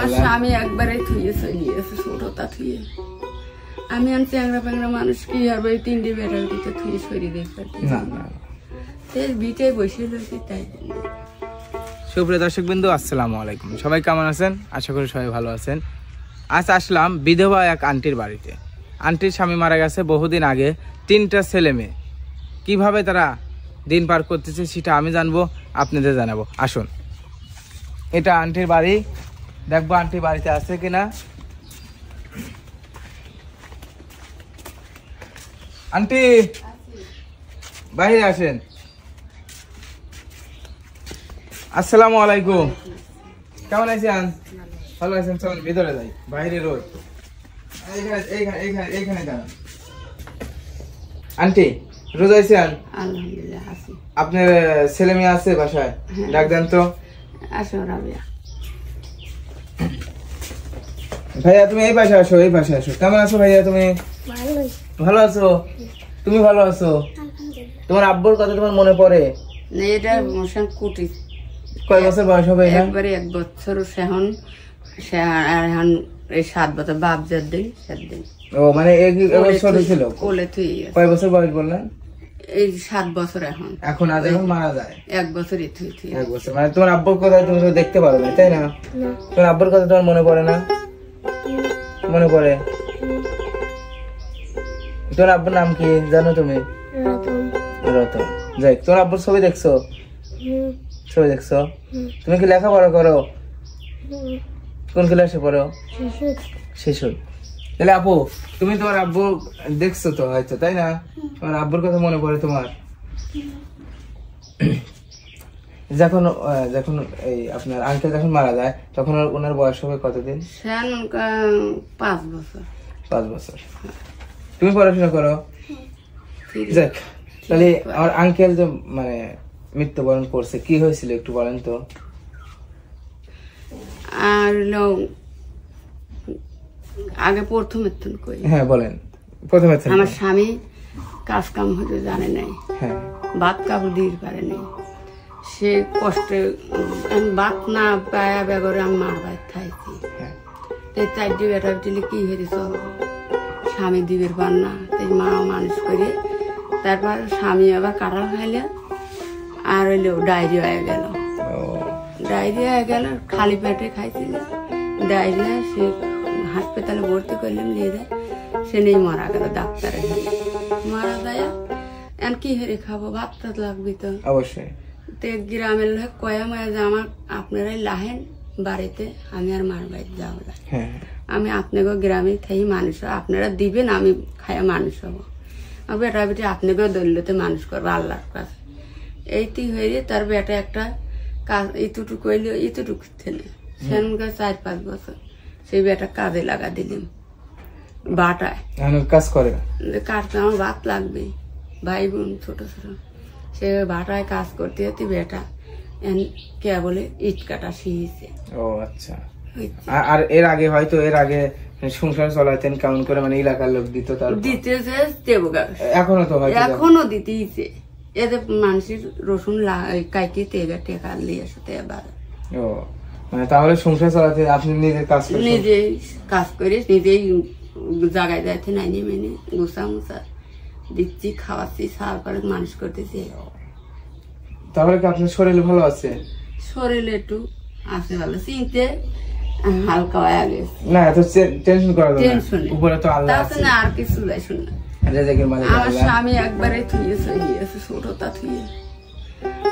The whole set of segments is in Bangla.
আমার স্বামী একবারে থুয়ে চলে গেছে ছোটটা থুয়ে। আমি আর চ্যাংরা প্যাংরা মানুষ কি হবে এই 3টে বেটার দিতে থুয়ে সরিয়ে দেখতে বিটে বসে রয়েছি তাই। সুপ্রিয় দর্শক বিন্দু, আসসালামু আলাইকুম। সবাই কেমন আছেন? আশা করি সবাই ভালো আছেন। আজ আসলাম বিধবা এক আন্টির বাড়িতে। আন্টির স্বামী মারা গেছে বহুদিন আগে। 3টা ছেলে মেয়ে, কিভাবে তারা দিন পার করতেছে সেটা আমি জানবো, আপনাদের জানাবো। আসুন, এটা আন্টির বাড়ি, দেখবো আন্টি বাড়িতে আছে কিনা। আন্টি বাইরে আসেন। আসসালামু আলাইকুম, কেমন আছেন? ভালো আছেন? চল ভিতরে যাই, বাইরে রোদ। এইখানে দাঁড়ান। আন্টি রোজ আছেন? আলহামদুলিল্লাহ আছি। আপনার ছেলে মেয়ে আছে বাসায়? ডাক দেন তো। আসো রাবিয়া। ভাইয়া তুমি এই পাশে আসো, এই পাশে আসো। কেমন আছো ভাইয়া তুমি? ভালো আছো? তুমি ভালো আছো? তোমার আব্বুর কথা তোমার মনে পড়ে? এটা মোশন কুটি। কয় বছর বয়স হবে? একবারে 1 বছর। এখন এই 7 বছর বাপ যার দিন 7 দিন। ও মানে ছোট ছিল? কোলে তুই। কয় বছর বয়স বললেন? এই 7 বছর। এখন আজ এখন মারা যায় 1 বছরই তুই। 1 বছর। মানে তোমার আব্বুর কথা তুমি তো দেখতে পারো না, তাই না? তোমার আব্বুর কথা তোমার মনে পড়ে না? মনে পড়ে। তোমার আব্বুর নাম কি জানো তুমি? রতন। যাই, তোমার আব্বুর ছবি দেখছো? ছবি দেখছো? তুমি কি লেখাপড়া করো? কোন ক্লাসে পড়ো? শিশু। তাহলে আপু তুমি তোমার আব্বু দেখছো তো হয়তো, তাই না? তোমার আব্বুর কথা মনে পড়ে তোমার? যখন এই আপনার আঙ্কেল যখন মারা যায় তখন ওনার বয়স হবে কতদিন? 5 বছর। 5 বছর। তুমি পড়াশোনা করো? যাক, তাহলে আমার আঙ্কেল যে মানে মৃত্যুবরণ করছে, কি হয়েছিল একটু বলেন তো। আর আগে প্রথমে কই। হ্যাঁ বলেন, প্রথমে। আমার স্বামী কাজ কাম হতে জানে নাই, ভাত কাপড় দিতে পারে নাই। সে কষ্টে ভাত না পায়া বেগরে আমি মার বাড়ি খাইছি। এই 4টে বেটা বেটিলে কি হেরেছ, স্বামী দিবের পার না, তাই মা মানুষ করে। তারপর স্বামী আবার কাঁঠাল খাইলে আর হইলো ডায়রিয়া হয়ে গেল। ডায়রিয়া হয়ে গেল, খালি পেটে খাইছিল ডায়রিয়া। সে হাসপাতালে ভর্তি করলাম, নিয়ে যায়। সে নেই মারা গেল, ডাক্তারে মারা যায়। এখন কি হেরে খাবো, ভাত টাত লাগবে তো অবশ্যই। তো গ্রামের লোক কয়া মায়া যে আমার আপনারাই লাহেন বাড়িতে, আমি আর মার বাড়িতে যাবো না। আমি আপনাকে গ্রামে খাই মানুষ, আপনারা দিবেন, আমি খাইয়া মানুষ হবো। বেটা বেটি আপনাকেও দলীয়তে মানুষ করবো আল্লাহর কাছে। এইটি হয়ে তার বেটা একটা কাজ ইতুটুকু কইলে ইতুটুকু ছেলে, সেখানকার 4-5 বছর। সেই বেটা কাজে লাগা দিলাম, বাটায় কাজ করে। কাজটা আমার ভাত লাগবে, ভাই বোন ছোট ছোট। সে বাটায় কাজ করতে যেতে বেটা কে বলে ইট কাটা শিখেছে। ও আচ্ছা। আর এর আগে সংসার চলাতেন কেমন করে? মানে এলাকার লোক দিত? তার দিতেছে এখনো তো এখনো দিতেইছে। এদের মানুষের রসুন কাইতে তেগা টেকা নিয়ে আসতে এবার। ও মানে তাহলে সংসার চালাতে আপনি নিজের কাজ করেন? নিজেই কাজ করে, নিজেই জায়গায় যাইতে নাই মেনে গুছা মুছা দিচ্ছি, খাওয়াচ্ছি, সার করে মানুষ করতেছি। তাহলে কি আপনার শরীর ভালো আছে? শরীর একটু আছে ভালো, চিনতে হালকা হয়ে গেছে। না এত টেনশন করা যাবে না, উপরে তো আল্লাহ আছে। না আর কিছু যাই শুন। আমার স্বামী একবারে থুয়ে চলে গেছে ছোটটা থুয়ে।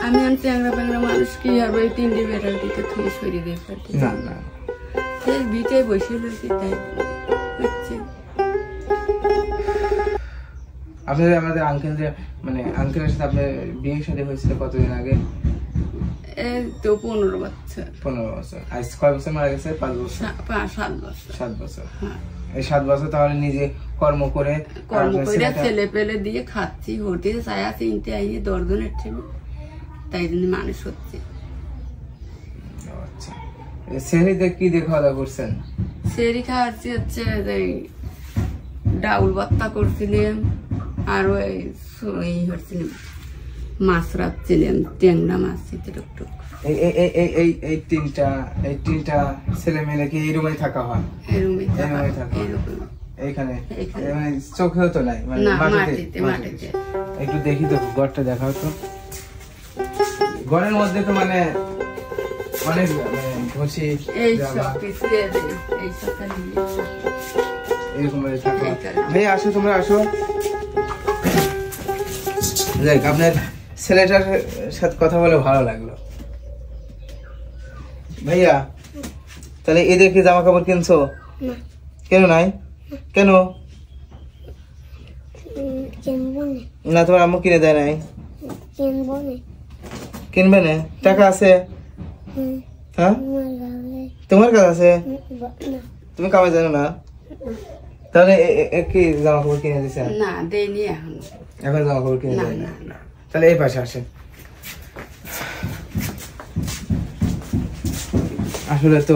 আমি আর চ্যাংরা প্যাংরা মানুষ কি হবে এই 3টে বেটার দিতে থুয়ে সরিয়ে দেখতে সেই বিটে বসে রয়েছি তাই হচ্ছে। আপনাদের আমাদের আঙ্কেল যে মানে আঙ্কেলের সাথে আপনার বিয়ের সাথে হয়েছিল কতদিন আগে? এই তো 15 বছর। 15 বছর। আজ কয় বছর মারা গেছে? 5 বছর। 7 বছর। 7 বছর। এই 7 বছর তাহলে নিজে কর্ম করে ছেলে পেলে দিয়ে খাচ্ছি, হতে চায়া চিনতে আইনি 10 জনের ছেলে, তাই জন্য মানুষ হচ্ছে। আচ্ছা, সেহরিতে কি দিয়ে খাওয়া দাওয়া করছেন? সেহরি খাওয়াচ্ছি হচ্ছে ডাউল ভর্তা করছিলাম, আর ওই হচ্ছিলাম মাছ রাখছিলাম, ট্যাংরা মাছ টুকটুক। এই তিনটা ছেলে মেয়ে কি এই রুমে থাকা হয়? এই রুমে থাকা এইখানে মানে চোখেও তো নাই, মানে মাটিতে। একটু দেখি তো ঘরটা দেখাও তো। ঘরের মধ্যে তো মানে অনেক ঘষি এরকম থাকা। ভাই আসো, তোমরা আসো। দেখ আপনার ছেলেটার সাথে কথা বলে ভালো লাগলো। ভাইয়া তাহলে এদের কি জামা কাপড় কিনছো? কেন নাই? কেন না? তোমার আম্মু কিনে দেয় নাই? কিনবে না? টাকা আছে? হ্যাঁ তোমার কাছে আছে? তুমি কামাই জানো না? তাহলে কি জামা কাপড় কিনে দিছে? না দেয়নি এখন। এখন জামা কাপড় কিনে দেয় না? তাহলে এই পাশে আসেন। আসলে তো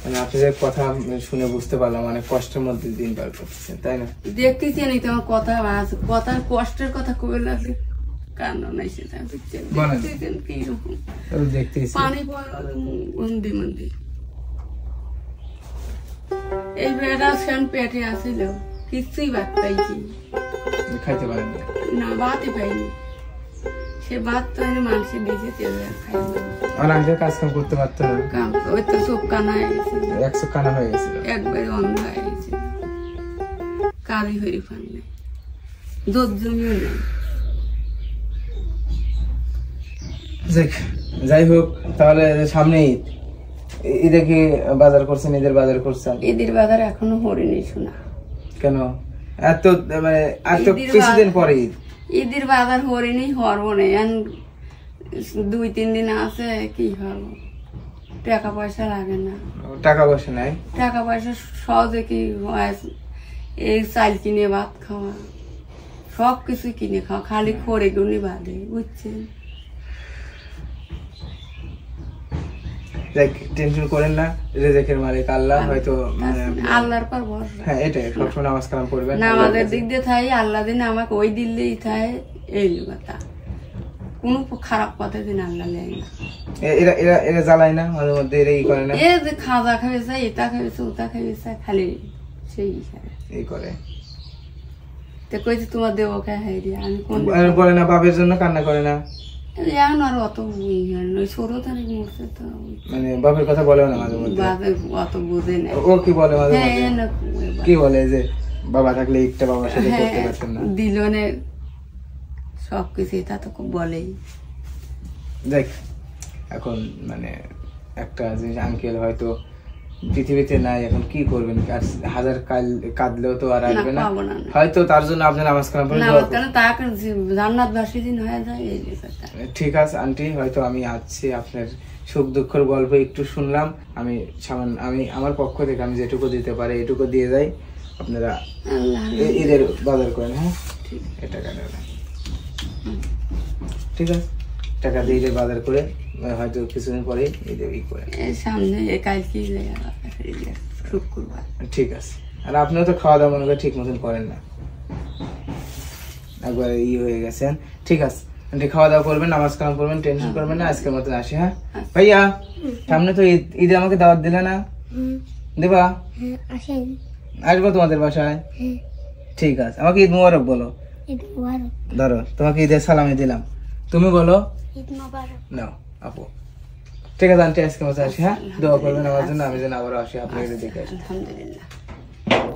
মানে আপনাদের কথা শুনে বুঝতে পারলাম অনেক কষ্টের মধ্যে দিন পার করতেছেন, তাই না? দেখতেছি না তোমার কথা কথার কষ্টের কথা কবে লাগছে কান্না নাই সেটা দেখতেছি পানি মন্দি মন্দি এই বেড়া সেন পেটে আসিল কিছুই ভাত পাইছি, খাইতে পারেন না ভাতই পাইনি। সে ভাত তো মানুষের দিয়েছে তেল খাই আর আগে কাজ কাম করতে পারতো না, কাম ওই তো চোখ কানা হয়ে গেছিল, এক চোখ কানা হয়ে গেছিল, একবারে অন্ধ হয়ে গেছিল, কাজই হয়ে পান নাই, দুধ জমিও নেই। যাই হোক, তাহলে সামনে ঈদ, ঈদে কি বাজার করছেন? ঈদের বাজার করছেন? ঈদের বাজার এখনো হরিনি শোনা। কেন? এত মানে এত কিছুদিন পরে ঈদ। ঈদের বাজার হরিনি, হরবো না, 2-3 দিন আছে, কি হবো? টাকা পয়সা লাগে না। টাকা পয়সা নাই? টাকা পয়সা সহজে কি এই চাল কিনে ভাত খাওয়া, সব কিছু কিনে খাওয়া, খালি খড়ে গুনি বাদে, বুঝছেন? টেনশন করেন না, রিজিকের মালিক আল্লাহ, হয়তো আল্লাহর পর ভরসা। হ্যাঁ এটাই, সবসময় নামাজ কালাম পড়বেন, নামাজের দিক দিয়ে থাই, আল্লাহ দিন আমাকে ওই দিল্লেই থাই, এই কথা কোনো খারাপ কথা দিন আল্লাহ লেয় না। এরা জ্বালায় না মাঝে মধ্যে? এরা ই করে না? এ যে খাজা খাইছে, এটা খাইছে, ওটা খাইছে, খালি সেই এই করে। তো কইছে তোমার দেব খাই হাই দিয়া, আমি কোন বলে না? বাপের জন্য কান্না করে না? এখন আর অত ছোট তারিখ মরছে তো, মানে বাপের কথা বলেও না মাঝে মধ্যে? অত বুঝে না। ও কি বলে মাঝে মধ্যে? কি বলে যে বাবা থাকলে একটা বাবার সাথে করতে পারতেন না? দিলনে সবকিছু এটা তো বলেই। দেখ এখন মানে একটা জিনিস, আঙ্কেল হয়তো পৃথিবীতে নাই, এখন কি করবেন? হাজার কাঁদলেও তো আর আসবে না, হয়তো তার জন্য আপনি নামাজ কালাম পড়ে জান্নাতবাসী দিন হয়ে যায়। ঠিক আছে আন্টি, হয়তো আমি আছি, আপনার সুখ দুঃখের গল্প একটু শুনলাম, আমি আমার পক্ষ থেকে আমি যেটুকু দিতে পারি এটুকু দিয়ে যাই, আপনারা ঈদের বাজার করেন। হ্যাঁ এটা কেন? ঠিক আছে, টাকা দিয়ে ঈদের বাজার করে হয়তো কিছুদিন পরে ঈদের ই করে সামনে শুক্রবার। ঠিক আছে। আর আপনিও তো খাওয়া দাওয়া মনে করে ঠিক মতন করেন না, একবার ই হয়ে গেছেন। ঠিক আছে আন্টি, খাওয়া দাওয়া করবেন, নামাজ কালাম করবেন, টেনশন করবেন না। আজকের মতন আসি। হ্যাঁ ভাইয়া, সামনে তো ঈদে আমাকে দাওয়াত দিলে না? দেবা? আসবো তোমাদের বাসায়। ঠিক আছে, আমাকে ঈদ মুবারক বলো। ধরো, তোমাকে ঈদের সালামি দিলাম, তুমি বলো নাও আপু। ঠিক আছে আন্টি, আজকে মতো আসি। হ্যাঁ দোয়া করবেন আমার জন্য, আমি যেন আবার আসি আপনাদের দিকে। আলহামদুলিল্লাহ।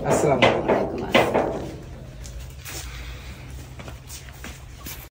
আসসালামু আলাইকুম।